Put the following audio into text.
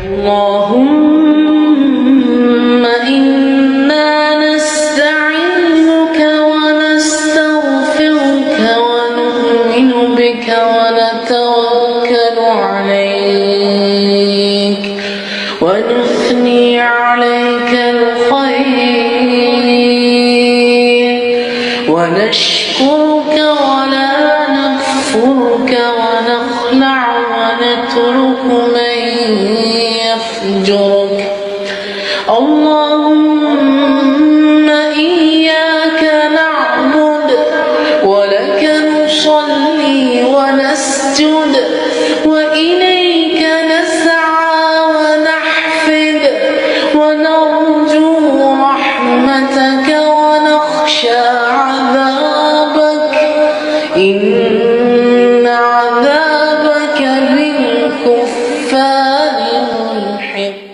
اللهم إنا نستعينك ونستغفرك ونؤمن بك ونتوكل عليك ونثني عليك الخير ونشكرك ولا نكفرك ونخلع ونترك من يفجرك. اللهم إياك نعبد ولك نصلي ونسجد وإليك نسعى ونحفد ونرجو رحمتك ونخشى عذابك إن عذابك بالكفار ملحق.